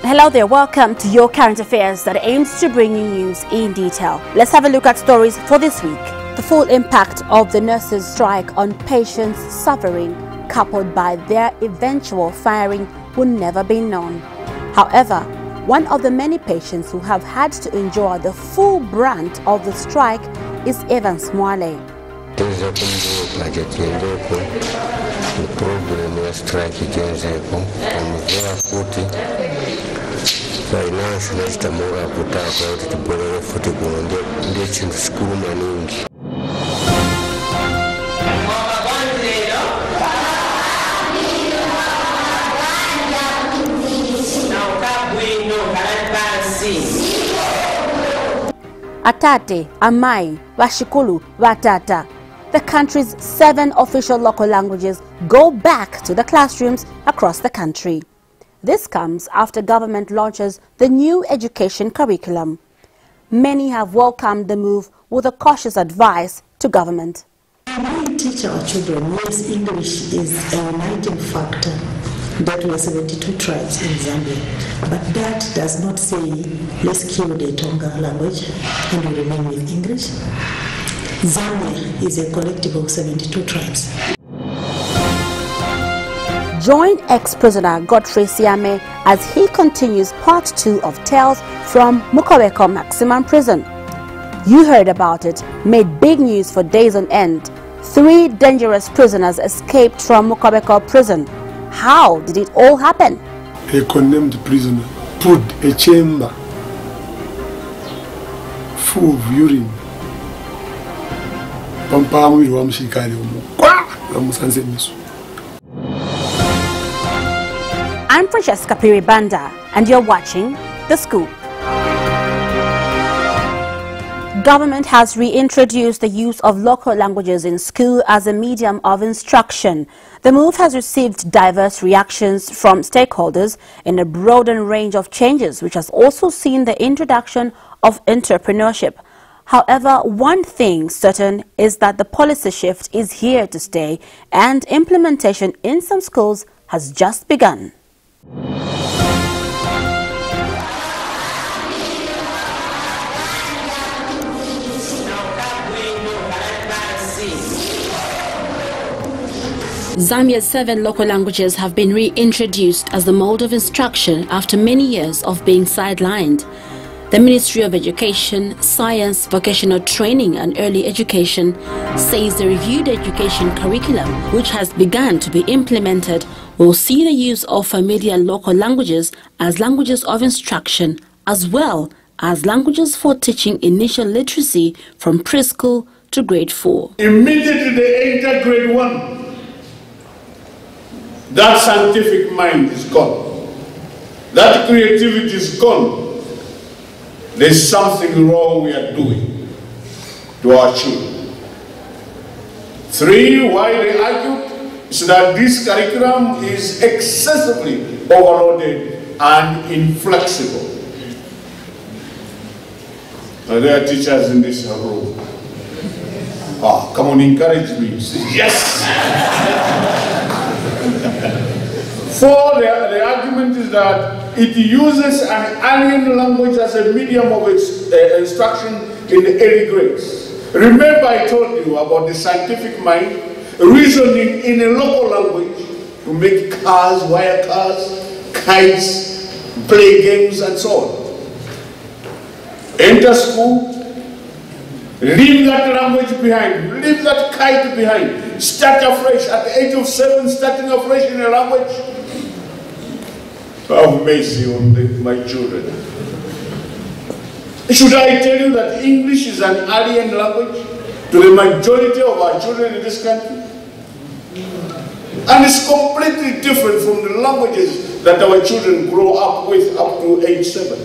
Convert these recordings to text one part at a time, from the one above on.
Hello there, welcome to your current affairs that aims to bring you news in detail. Let's have a look at stories for this week. The full impact of the nurses' strike on patients suffering, coupled by their eventual firing, will never be known. However, one of the many patients who have had to endure the full brunt of the strike is Mwale. Atate, Amai, Washikulu, Watata. The country's 7 official local languages go back to the classrooms across the country. This comes after government launches the new education curriculum. Many have welcomed the move with a cautious advice to government. We teach our children, yes, English is a uniting factor. That we are 72 tribes in Zambia. But that does not say let's kill the Tonga language and we remain with English. Zambia is a collective of 72 tribes. Join ex-prisoner Godfrey Siame as he continues part 2 of Tales from Mukobeko Maximum Prison. You heard about it, made big news for days on end. 3 dangerous prisoners escaped from Mukobeko prison. How did it all happen? A condemned prisoner put a chamber full of urine. I'm Francesca Piribanda, and you're watching The Scoop. Government has reintroduced the use of local languages in school as a medium of instruction. The move has received diverse reactions from stakeholders in a broadened range of changes, which has also seen the introduction of entrepreneurship. However, one thing certain is that the policy shift is here to stay, and implementation in some schools has just begun. Zambia's 7 local languages have been reintroduced as the mode of instruction after many years of being sidelined. The Ministry of Education, Science, Vocational Training and Early Education says the reviewed education curriculum, which has begun to be implemented, will see the use of familiar local languages as languages of instruction, as well as languages for teaching initial literacy from preschool to grade 4. Immediately they enter grade 1. That scientific mind is gone. That creativity is gone. There's something wrong we are doing to our children. 3, why they argued is that this curriculum is excessively overloaded and inflexible. There are teachers in this room. Ah, come on, encourage me. Yes! 4, the argument is that it uses an alien language as a medium of instruction in the early grades. Remember I told you about the scientific mind reasoning in a local language to make cars, wire cars, kites, play games and so on. Enter school, leave that language behind, leave that kite behind, start afresh at the age of 7, starting afresh in a language. Have mercy on my children. Should I tell you that English is an alien language to the majority of our children in this country? And it's completely different from the languages that our children grow up with up to age 7.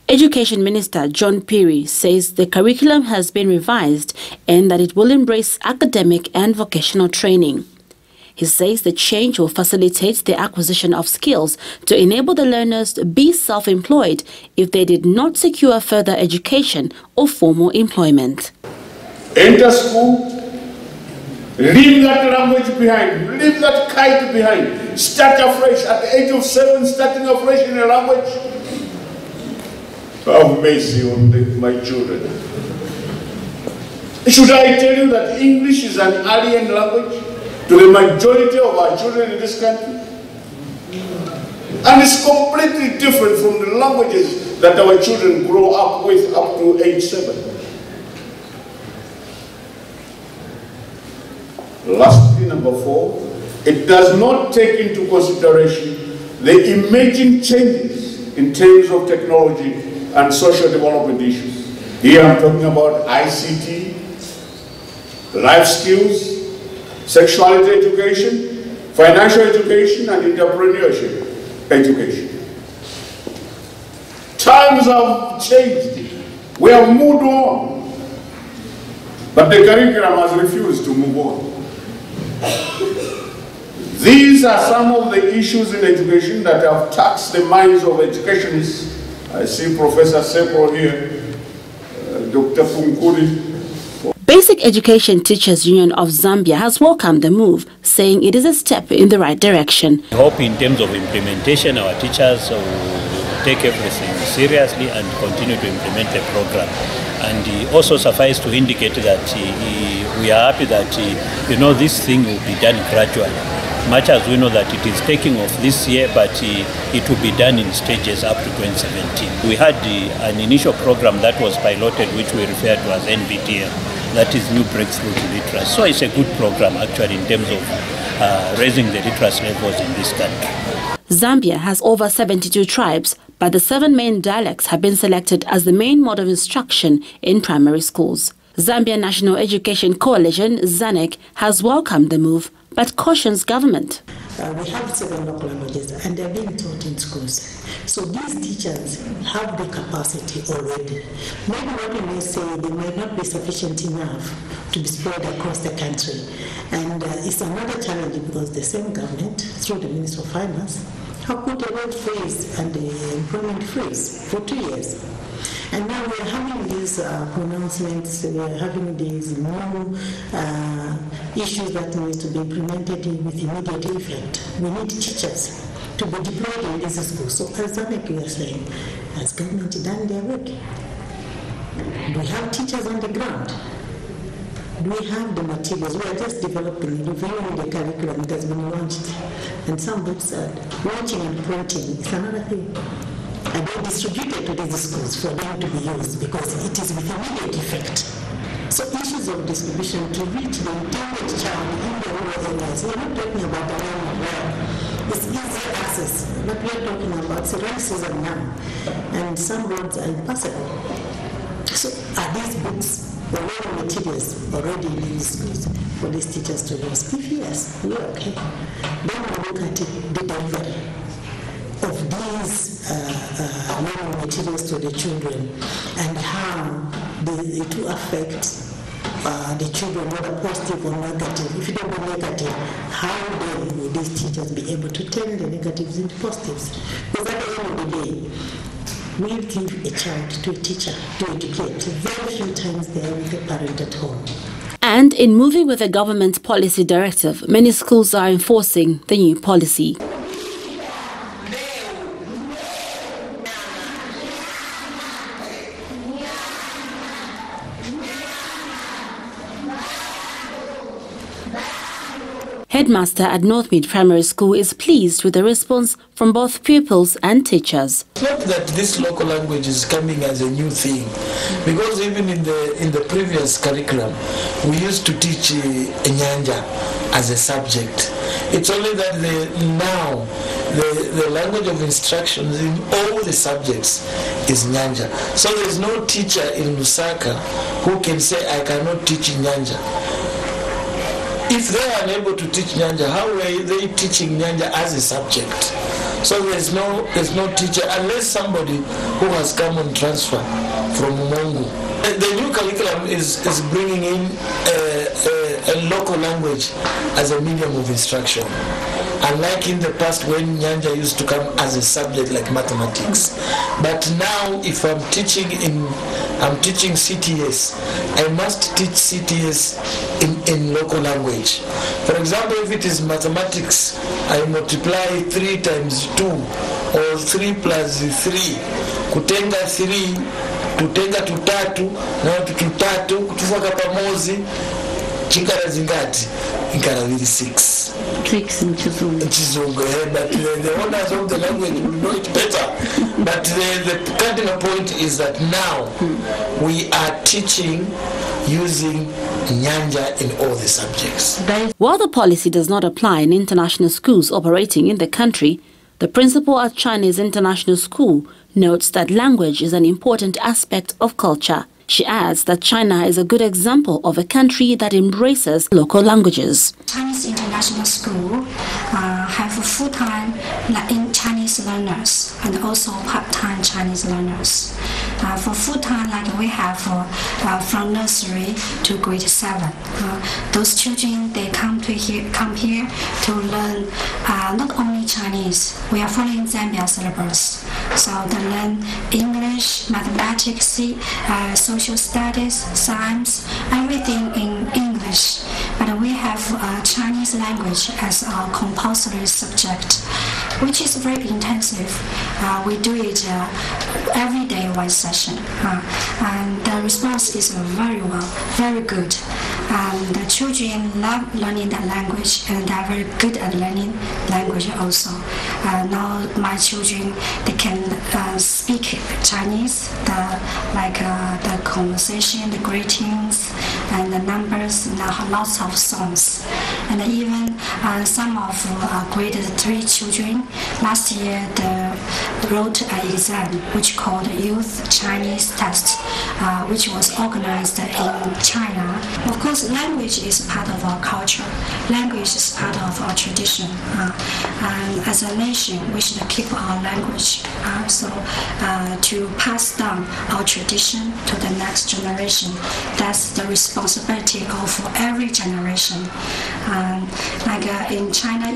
Education Minister John Phiri says the curriculum has been revised and that it will embrace academic and vocational training. He says the change will facilitate the acquisition of skills to enable the learners to be self-employed if they did not secure further education or formal employment. Enter school, Leave that language behind. Leave that kite behind. Start afresh. At the age of 7, starting afresh in a language. Have mercy on my children. Should I tell you that English is an alien language to the majority of our children in this country? And it's completely different from the languages that our children grow up with up to age 7. Lastly, number 4, it does not take into consideration the emerging changes in terms of technology and social development issues. Here I'm talking about ICT, life skills, sexuality education, financial education, and entrepreneurship education. Times have changed. We have moved on. But the curriculum has refused to move on. These are some of the issues in education that have taxed the minds of educationists. I see Professor Sepro here, Dr. Punkuri. Basic Education Teachers Union of Zambia has welcomed the move, saying it is a step in the right direction. I hope in terms of implementation, our teachers will take everything seriously and continue to implement the program. And also suffice to indicate that we are happy that this thing will be done gradually. Much as we know that it is taking off this year, but it will be done in stages up to 2017. We had an initial program that was piloted, which we refer to as NBTL, that is New Breakthrough to Literacy. So it's a good program actually in terms of raising the literacy levels in this country. Zambia has over 72 tribes, but the 7 main dialects have been selected as the main mode of instruction in primary schools. Zambia National Education Coalition, ZANEC, has welcomed the move, but cautions government. We have 7 local languages and they're being taught in schools. So these teachers have the capacity already. Maybe what we may say, they might not be sufficient enough to be spread across the country. And it's another challenge because the same government, through the Minister of Finance, have put a road freeze and the employment freeze for 2 years. And now we're having these pronouncements, we're having these new issues that need to be implemented with immediate effect. We need teachers to be deployed in these schools. So as ZANEC, we are saying, has government done their work? Do we have teachers on the ground? Do we have the materials? We are just developing, reviewing the curriculum that has been launched. And some books are launching and printing. It's another thing. And they distributed to these schools for them to be used because it is with immediate effect. So issues of distribution to reach the intended child in the rural areas. We're not talking about the land where it's easy access, but we're talking about racism now. And some roads are impassable. So are these books or learning materials already in these schools for these teachers to use? If yes, we're okay. Then we look at the delivery of these learning materials to the children and how it will affect the children, whether positive or negative. If it will be negative, how then will these teachers be able to turn the negatives into positives? Because at the end of the day, we give a child to a teacher to educate. Very few times they are with a parent at home. And in moving with the government policy directive, many schools are enforcing the new policy. Headmaster at Northmead Primary School is pleased with the response from both pupils and teachers. It's not that this local language is coming as a new thing, because even in the previous curriculum, we used to teach Nyanja as a subject. It's only that now the language of instructions in all the subjects is Nyanja. So there's no teacher in Lusaka who can say, I cannot teach Nyanja. If they are unable to teach Nyanja, how are they teaching Nyanja as a subject? So there's no teacher unless somebody who has come on transfer from Umongu. The new curriculum is bringing in a local language as a medium of instruction. unlike in the past when Nyanja used to come as a subject like mathematics. But now if I'm teaching CTS, I must teach CTS in local language. For example, if it is mathematics, I multiply 3 times 2 or 3 plus 3. Kutenga 3, kutenga tutatu, na tutatu, kutufaka pamozi, chikara zingati, ikara 6. Tricks in Chizungu. But the owners of the language will know it better. But the cardinal point is that now we are teaching using Nyanja in all the subjects. While the policy does not apply in international schools operating in the country, the principal at Chinese International School notes that language is an important aspect of culture. She adds that China is a good example of a country that embraces local languages. Chinese International School have full-time Chinese learners and also part-time Chinese learners. For full-time, like we have from nursery to grade 7. Those children, they come here to learn not only Chinese. We are following Zambia syllabus, so they learn English, mathematics, social studies, science, everything in English. But we have Chinese language as our compulsory subject, which is very intensive. We do it every day, one session, and the response is very good. The children love learning the language, and they are very good at learning language also. Now my children, they can speak Chinese, the conversation, the greetings, and the numbers, and lots of songs. And even some of grade 3 children last year they wrote an exam which called Youth Chinese Test, which was organized in China. Of course, language is part of our culture. Language is part of our tradition. And as a nation, we should keep our language. To pass down our tradition to the next generation, that's the responsibility of every generation. In China,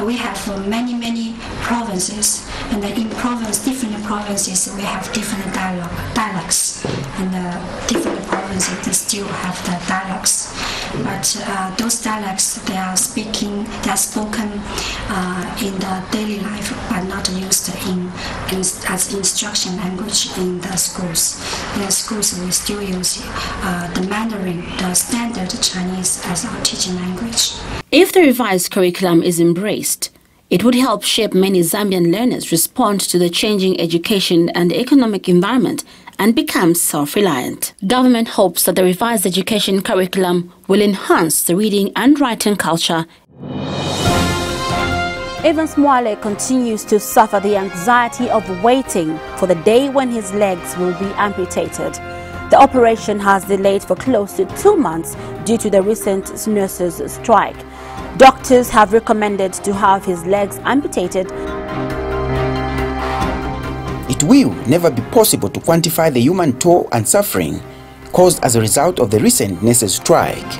we have many provinces, and in different provinces we have different dialects, and different provinces they still have the dialects. But those dialects they are spoken in the daily life, but not used as instruction language in the schools. In the schools we still use the Mandarin, the standard Chinese, as our teaching language. If the revised curriculum is embraced, it would help shape many Zambian learners respond to the changing education and economic environment and become self-reliant. Government hopes that the revised education curriculum will enhance the reading and writing culture. Evans Mwale continues to suffer the anxiety of waiting for the day when his legs will be amputated. The operation has delayed for close to 2 months due to the recent nurses' strike. Doctors have recommended to have his legs amputated. It will never be possible to quantify the human toll and suffering caused as a result of the recent nurses' strike.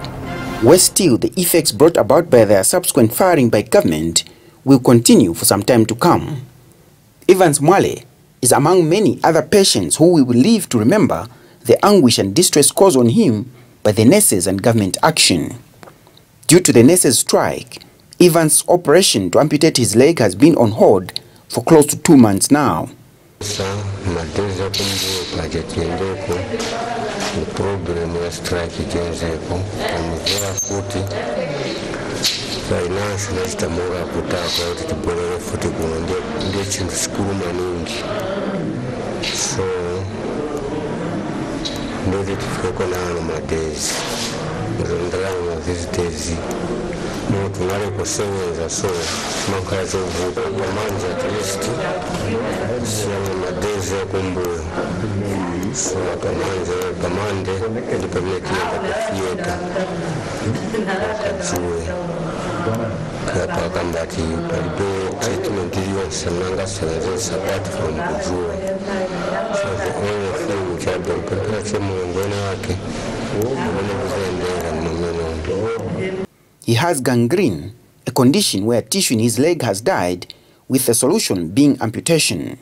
Worse still, the effects brought about by their subsequent firing by government will continue for some time to come. Evans Mwale is among many other patients who we will live to remember the anguish and distress caused on him by the nurses and government action. Due to the nurses' strike, Evans' operation to amputate his leg has been on hold for close to 2 months now. He has gangrene, a condition where tissue in his leg has died, with the solution being amputation.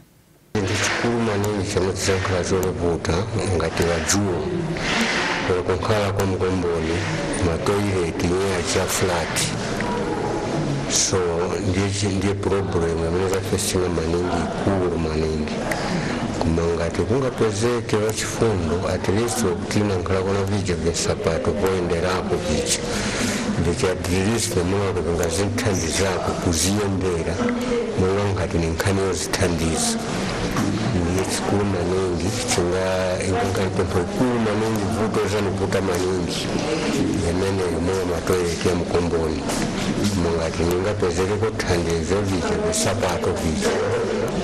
So ndiye problem amene facing maningi ikulu maningi kumangati kungapezeke wachifundo at least okutina nkhala kona vija vyasapato poenderapo vija ndichi at least nemula kupanga zinthandizako kuziyendera mola ngati ni nkhani yozithandiza ndiye chikulu maningi chinga ingankalipepo ikulu maningi vuto zaniputa maningi yemeneyo mola matoileti ya Mukomboni mungati ningapezeke kuthandiza vija vyasapato vija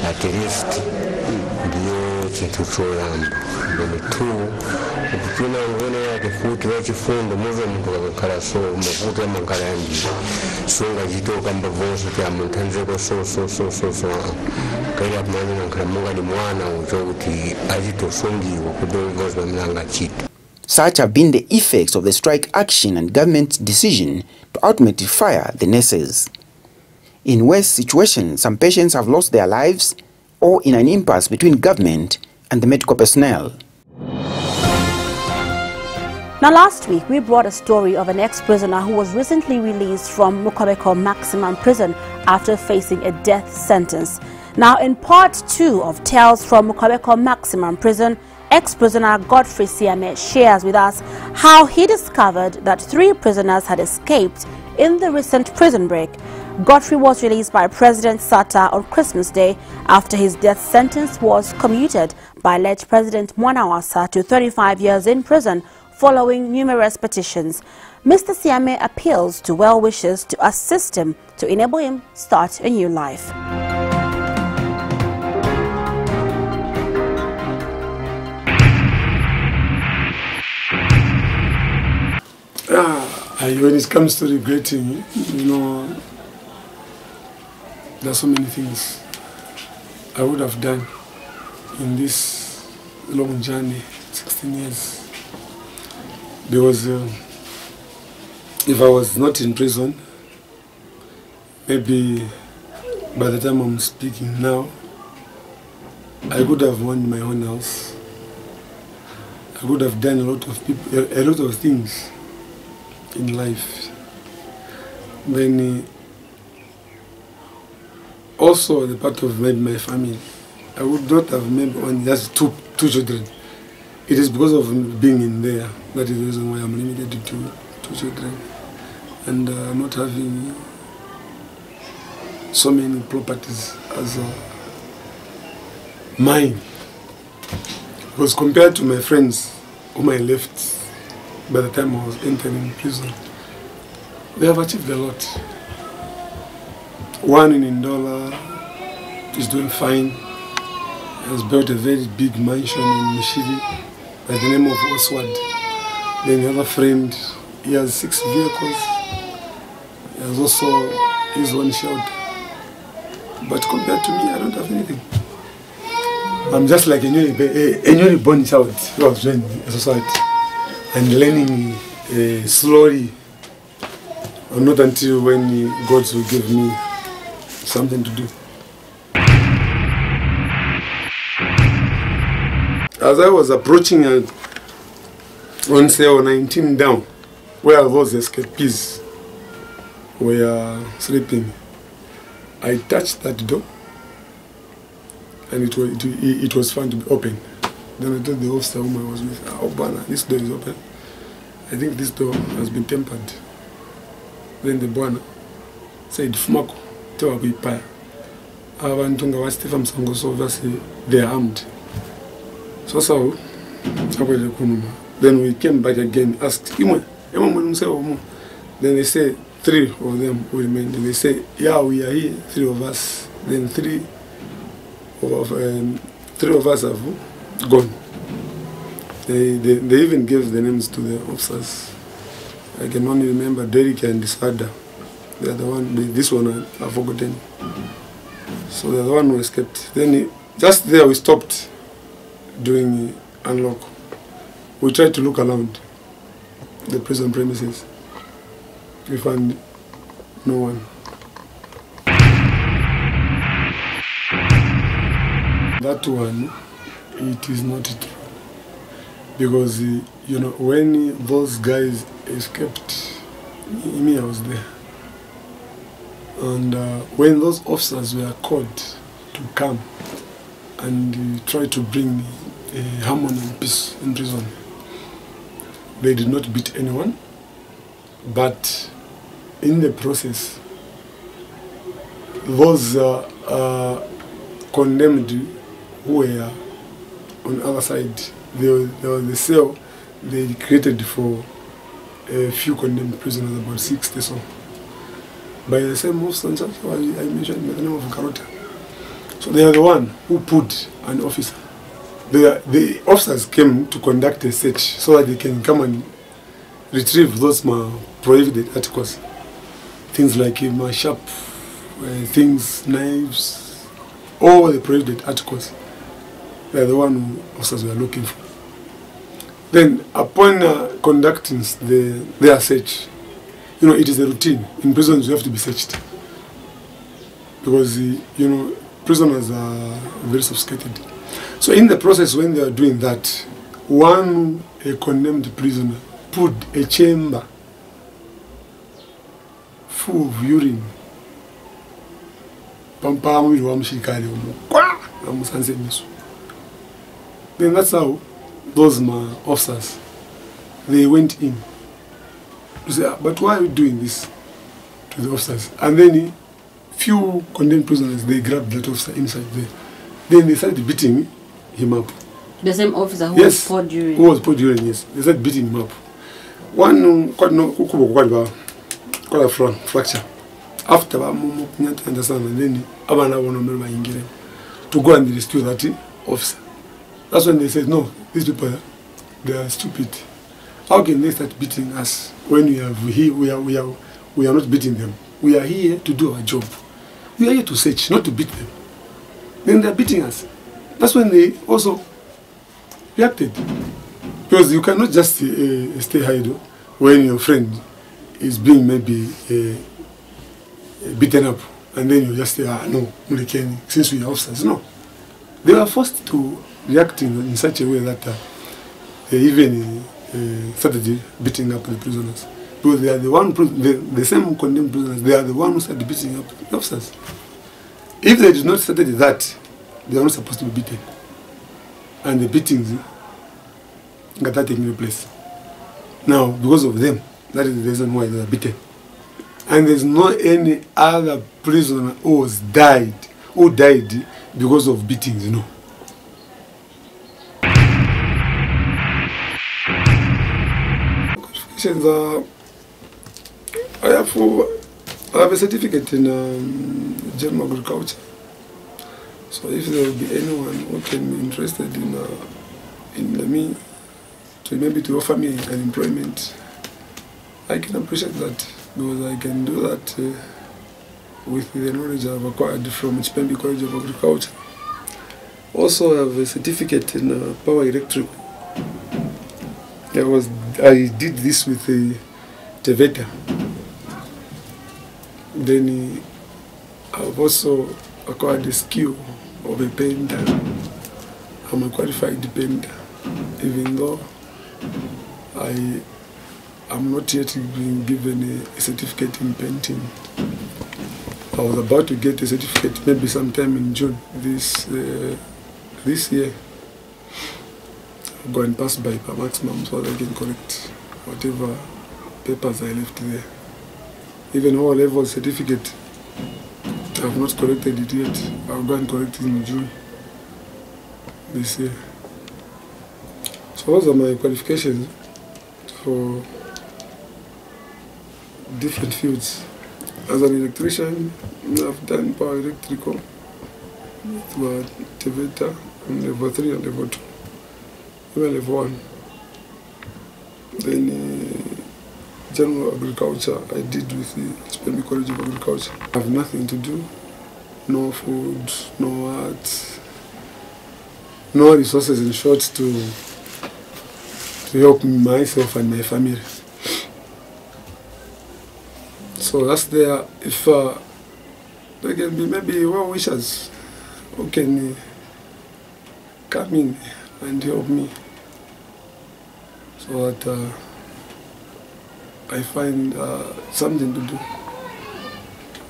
at least ndiye chintu choyamba. Then two, ukupina ngone yake futi wachifundo muve muntu kakakhala so mafuta amankhala yandi songa chitoka mbavonso kya munthanzeko so kaili apumani nankhala munga ni mwana ucho kuti achitosongiwa kudongozi pamene angachita. Such have been the effects of the strike action and government's decision to ultimately fire the nurses. In worse situations, some patients have lost their lives or in an impasse between government and the medical personnel. Now, last week, we brought a story of an ex-prisoner who was recently released from Mukobeko Maximum Prison after facing a death sentence. Now, in part 2 of Tales from Mukobeko Maximum Prison, ex-prisoner Godfrey Siame shares with us how he discovered that 3 prisoners had escaped in the recent prison break. Godfrey was released by President Sata on Christmas Day after his death sentence was commuted by late President Mwale to 35 years in prison following numerous petitions. Mr. Siame appeals to well-wishers to assist him to enable him start a new life. When it comes to regretting, you know, there are so many things I would have done in this long journey, 16 years. Because if I was not in prison, maybe by the time I'm speaking now, I could have won my own house. I would have done a lot of things in life. Then also the part of my family, I would not have maybe only just two children. It is because of being in there that is the reason why I'm limited to 2 children and not having so many properties as mine. Because compared to my friends whom I left by the time I was entering prison, they have achieved a lot. One in Ndola is doing fine. He has built a very big mansion in Mishivi by the name of Oswald. Then the other friend, he has 6 vehicles. He has also his own shelter. But compared to me, I don't have anything. I'm just like a newly born child who has joined a society and learning slowly, and not until when God will give me something to do. As I was approaching on cell 19 down, where those escapees were sleeping, I touched that door and it was found to be open. Then I told the officer whom I was with, "Oh, Bwana, this door is open. I think this door has been tempered." Then the Bwana said, "Fumako, tewa kuipaya. Abantu nga Stephen Msango so obviously they are armed." So then we came back again, asked, then they say 3 of them will remain. Then they say, "Yeah, we are here, 3 of us." Then 3 of us have gone. They even gave the names to the officers. I can only remember Derek and Sada. They are the one. This one I've forgotten. So they're the one who escaped. Then just there we stopped doing unlock. We tried to look around the prison premises. We found No one. That one, it is not true. Because, you know, when those guys escaped, me, I was there. And when those officers were called to come and try to bring harmony and peace in prison, they did not beat anyone, but in the process, those condemned who were on the other side, there was the cell they created for a few condemned prisoners, about 60 so. By the same officer I mentioned by the name of Karota. So they are the one who put an officer. The officers came to conduct a search so that they can come and retrieve those prohibited articles. Things like sharp things, knives, all the prohibited articles. They are the one who officers were looking for. Then upon conducting their search, you know, it is a routine. In prisons you have to be searched. Because, you know, prisoners are very sophisticated. So in the process when they are doing that, one condemned prisoner put a chamber full of urine. Then that's how those officers, they went in. To say, but why are you doing this to the officers? And then few condemned prisoners, they grabbed that officer inside there. Then they started beating him up. The same officer who yes, was poured urine? Who was poured urine, yes. They started beating him up. One, quite a fracture. After and then to go and rescue that officer. That's when they said, no, these people, they are stupid. How can they start beating us when we are not beating them? We are here to do our job. We are here to search, not to beat them. Then they are beating us. That's when they also reacted. Because you cannot just stay idle when your friend is being maybe beaten up, and then you just say, no, since we are officers. No. They were forced to react in such a way that they even started beating up the prisoners. Because they are the same condemned prisoners, they are the ones who started beating up the officers. If they did not start that, they are not supposed to be beaten. And the beatings got that taking place. Now, because of them, that is the reason why they are beaten. And there's no any other prisoner who died because of beatings, you know. I have a certificate in general agriculture. So if there will be anyone who can be interested in me, maybe to offer me an employment, I can appreciate that, because I can do that with the knowledge I've acquired from Chipembe College of Agriculture. Also, I have a certificate in power electric. I did this with Teveta. Then I've also acquired the skill of a painter. I'm a qualified painter, even though I am not yet being given a certificate in painting. I was about to get a certificate maybe sometime in June this year. I'll go and pass by per maximum so that I can correct whatever papers I left there. Even our level certificate, I have not corrected it yet. I'll go and correct it in June this year. So those are my qualifications for different fields. As an electrician, I've done power electrical with Teveta on level 3 and level 2, even level 1. Then general agriculture I did with the Chipembe College of Agriculture. I have nothing to do, no food, no art, no resources in short to help myself and my family. So that's there. If there can be maybe well-wishers who can come in and help me, so that I find something to do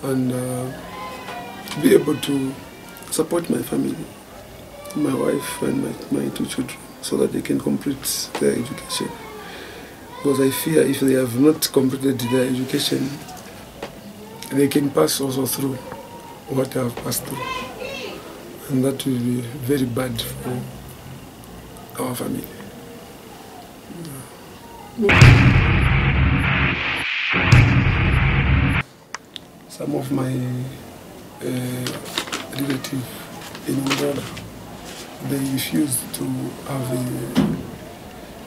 and be able to support my family, my wife and my 2 children, so that they can complete their education. Because I fear if they have not completed their education, they can pass also through what I have passed through. And that will be very bad for our family. Some of my relatives in Mwale, they refused to have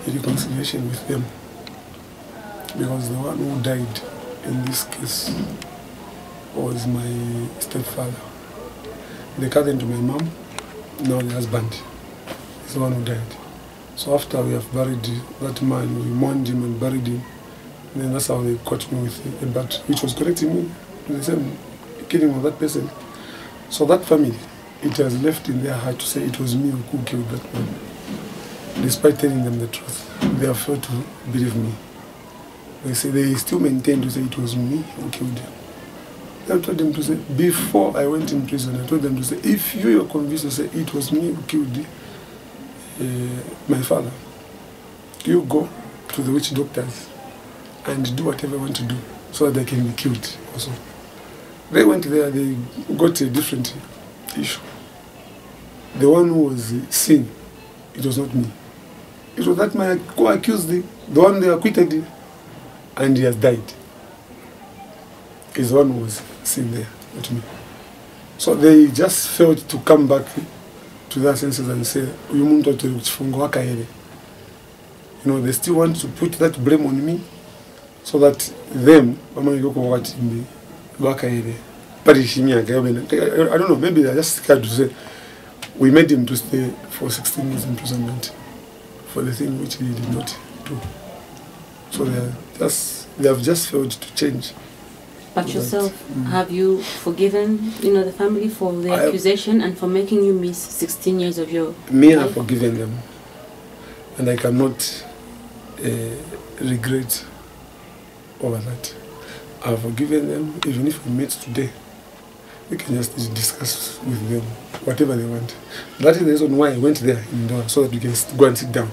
a reconciliation with them, because the one who died in this case was my stepfather. The cousin to my mom, now the husband, is the one who died. So after we have buried that man, we mourned him and buried him, and then that's how they caught me with a bat, which was connecting me to the same killing of that person. So that family, it has left in their heart to say it was me who killed that man. Despite telling them the truth, they have failed to believe me. They still maintain to say it was me who killed him. I told them to say, before I went in prison, I told them to say, if you are convinced to say it was me who killed my father, you go to the witch doctors and do whatever you want to do so that they can be killed also. They went there, they got a different issue. The one who was seen, it was not me. It was that man who accused the one they acquitted, and he has died. Is the one who was seen there, not me. So they just failed to come back to their senses and say, you know, they still want to put that blame on me, so that them, I don't know, maybe they're just scared to say, we made him to stay for 16 years imprisonment for the thing which he did not do. So they have just failed to change. But yourself, have you forgiven, the family for the accusation and for making you miss 16 years of your life? I've forgiven them, and I cannot regret over that. I've forgiven them. Even if we meet today, we can just discuss with them whatever they want. That is the reason why I went there in Doha, so that we can go and sit down,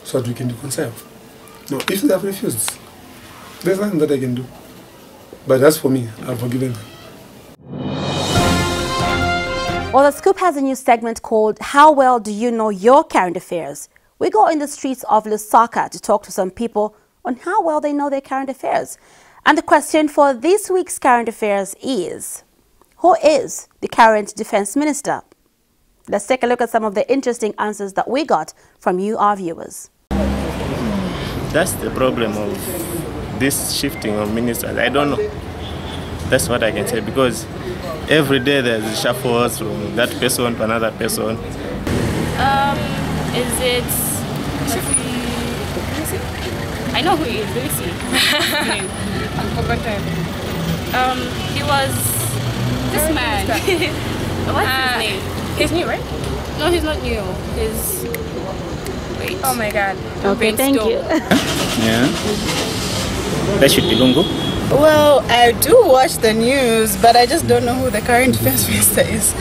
so that we can reconcile. Now, if they have refused, there's nothing that I can do. But as for me, I've forgiven them. Well, The Scoop has a new segment called How Well Do You Know Your Current Affairs? We go in the streets of Lusaka to talk to some people on how well they know their current affairs. And the question for this week's current affairs is, who is the current defense minister? Let's take a look at some of the interesting answers that we got from you, our viewers. That's the problem of this shifting of ministers. I don't know. That's what I can say, because every day there's shuffles from that person to another person. Is it? I know who he is. Let me see. I've forgotten. He was this man. What's his name? He's new, right? No, he's not new. He's. Wait. Oh my God. Okay, thank you. Yeah. That should be Lungu. Well, I do watch the news, but I just don't know who the current defense minister is.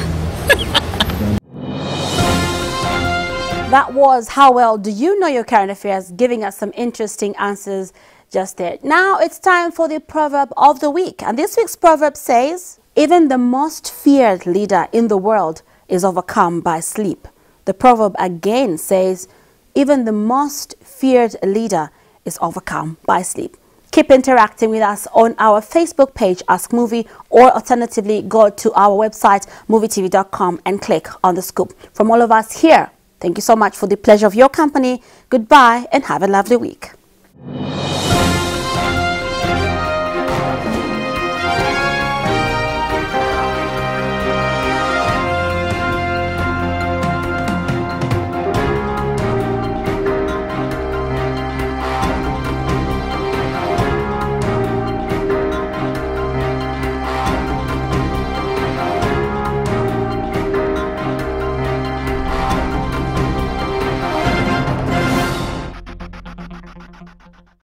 That was How Well Do You Know Your Current Affairs, giving us some interesting answers just there. Now it's time for the proverb of the week. And this week's proverb says, even the most feared leader in the world is overcome by sleep. The proverb again says, even the most feared leader is overcome by sleep. Keep interacting with us on our Facebook page, Ask Movie, or alternatively, go to our website, movietv.com, and click on The Scoop. From all of us here, thank you so much for the pleasure of your company. Goodbye and have a lovely week.